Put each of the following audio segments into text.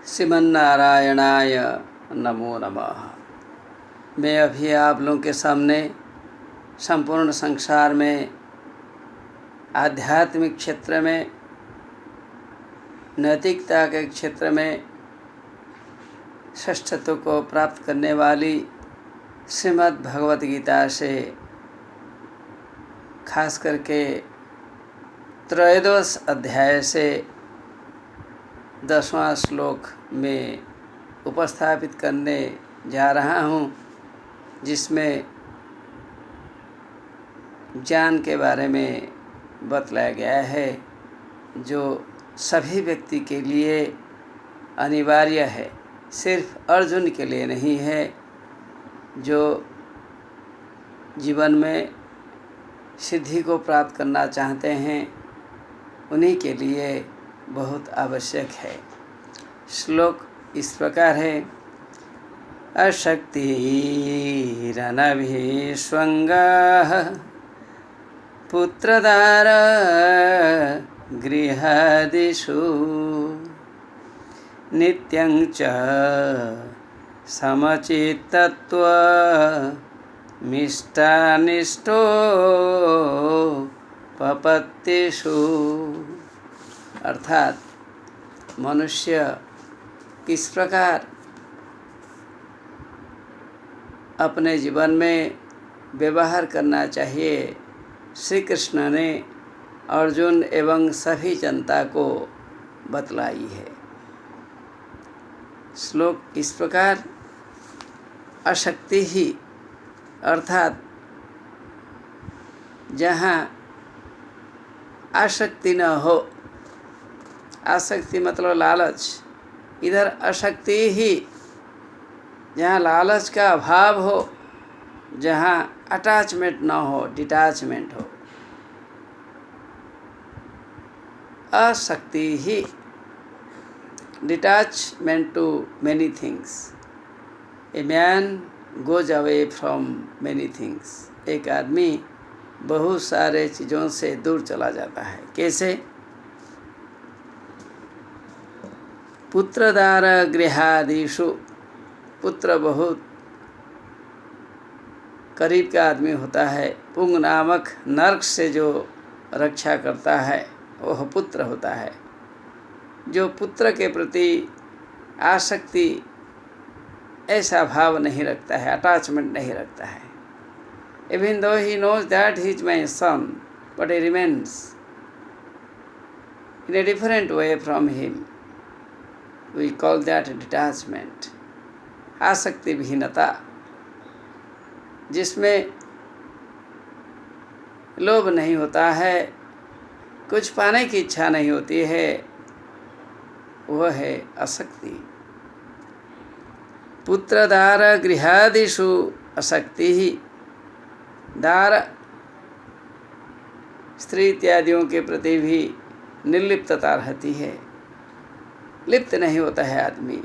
श्रीमन्नारायणाय नमो नमः। मैं अभी आप लोगों के सामने संपूर्ण संसार में आध्यात्मिक क्षेत्र में, नैतिकता के क्षेत्र में श्रेष्ठत्व को प्राप्त करने वाली श्रीमद् भगवत गीता से खास करके त्रयोदश अध्याय से 10वां श्लोक में उपस्थापित करने जा रहा हूँ, जिसमें ज्ञान के बारे में बतलाया गया है जो सभी व्यक्ति के लिए अनिवार्य है, सिर्फ अर्जुन के लिए नहीं है। जो जीवन में सिद्धि को प्राप्त करना चाहते हैं उन्हीं के लिए बहुत आवश्यक है। श्लोक इस प्रकार है। अशक्तिरनभिष्वङ्गः पुत्रदार गृहादिषु नित्यं च समचित्तत्वमिष्टानिष्टो पपत्तिषु। अर्थात मनुष्य किस प्रकार अपने जीवन में व्यवहार करना चाहिए, श्री कृष्ण ने अर्जुन एवं सभी जनता को बतलाई है। श्लोक इस प्रकार। अशक्ति ही अर्थात जहाँ आसक्ति न हो, आसक्ति मतलब लालच, इधर अशक्ति ही जहाँ लालच का अभाव हो, जहाँ अटैचमेंट न हो, डिटैचमेंट हो। अशक्ति ही detachment too many things. A man goes away from many things. एक आदमी बहुत सारे चीज़ों से दूर चला जाता है। कैसे? पुत्रदार गृहादिषु। पुत्र बहुत करीब का आदमी होता है। पुंग नामक नरक से जो रक्षा करता है वह पुत्र होता है। जो पुत्र के प्रति आसक्ति, ऐसा भाव नहीं रखता है, अटैचमेंट नहीं रखता है। Even though he knows that he is my son, but he remains in a different way from him. We call that detachment. आसक्ति विहीनता, जिसमें लोभ नहीं होता है, कुछ पाने की इच्छा नहीं होती है, वह है आसक्ति। पुत्रदार गृहादिषु आसक्ति ही। दार स्त्री इत्यादियों के प्रति भी निर्लिप्तता रहती है, लिप्त नहीं होता है आदमी।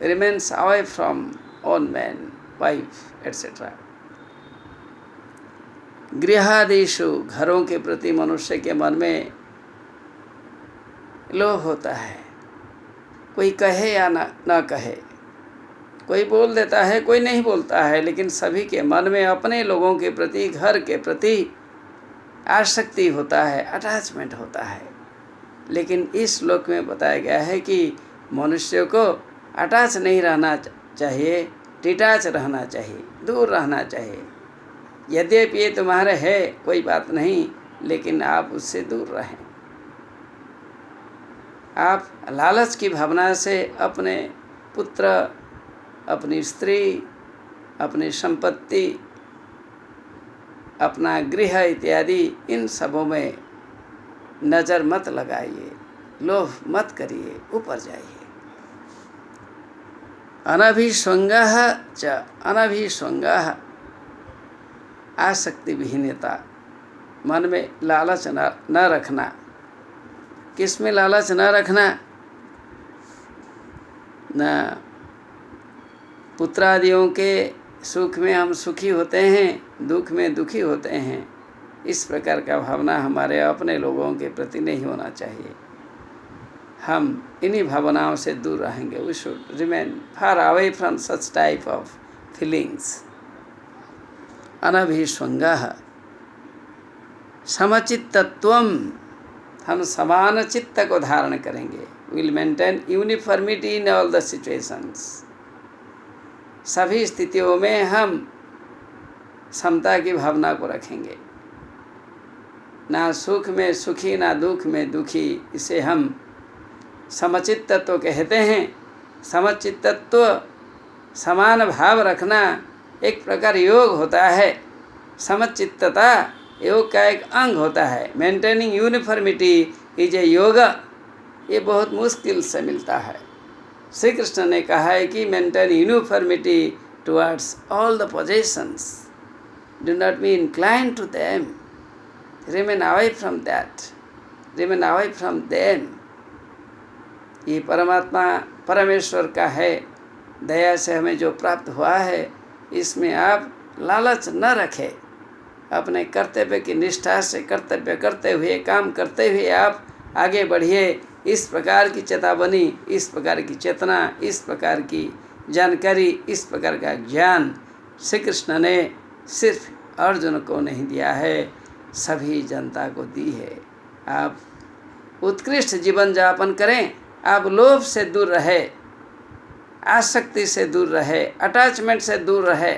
Remains away from own man, wife etcetera. गृहादिषु, घरों के प्रति मनुष्य के मन में लोभ होता है। कोई कहे या ना कहे, कोई बोल देता है, कोई नहीं बोलता है, लेकिन सभी के मन में अपने लोगों के प्रति, घर के प्रति आसक्ति होता है, अटैचमेंट होता है। लेकिन इस श्लोक में बताया गया है कि मनुष्य को अटैच नहीं रहना चाहिए, डिटैच रहना चाहिए, दूर रहना चाहिए। यद्यपि ये तुम्हारे है, कोई बात नहीं, लेकिन आप उससे दूर रहें। आप लालच की भावना से अपने पुत्र, अपनी स्त्री, अपनी संपत्ति, अपना गृह इत्यादि, इन सबों में नज़र मत लगाइए, लोभ मत करिए, ऊपर जाइए। अनभिष्वङ्गः च। अनभिष्वङ्गः आसक्ति विहीनता, मन में लालच न रखना। किस में लालच न रखना? न पुत्रादियों के सुख में हम सुखी होते हैं, दुख में दुखी होते हैं, इस प्रकार का भावना हमारे अपने लोगों के प्रति नहीं होना चाहिए। हम इन्हीं भावनाओं से दूर रहेंगे। We should remain far away from such type of feelings. अनभिष्वंगः समचित्तत्वम, हम समान चित्त को धारण करेंगे। Will maintain uniformity in all the situations, सभी स्थितियों में हम समता की भावना को रखेंगे। ना सुख में सुखी ना दुख में दुखी, इसे हम समचित्तत्व कहते हैं। समचित्तत्व, समान भाव रखना एक प्रकार योग होता है। समचित्तता योग का एक अंग होता है। Maintaining uniformity is a yoga. ये बहुत मुश्किल से मिलता है। श्री कृष्ण ने कहा है कि maintain uniformity towards all the possessions, do not be inclined to them, remain away from that, remain away from them. ये परमात्मा परमेश्वर का है, दया से हमें जो प्राप्त हुआ है, इसमें आप लालच न रखें। अपने कर्तव्य की निष्ठा से कर्तव्य करते हुए, काम करते हुए आप आगे बढ़िए। इस प्रकार की चेतावनी, इस प्रकार की चेतना, इस प्रकार की जानकारी, इस प्रकार का ज्ञान श्री कृष्ण ने सिर्फ अर्जुन को नहीं दिया है, सभी जनता को दी है। आप उत्कृष्ट जीवन यापन करें। आप लोभ से दूर रहे, आसक्ति से दूर रहे, अटैचमेंट से दूर रहे,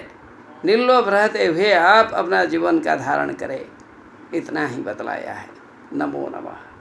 निर्लोभ रहते हुए आप अपना जीवन का धारण करें। इतना ही बतलाया है। नमो नमः।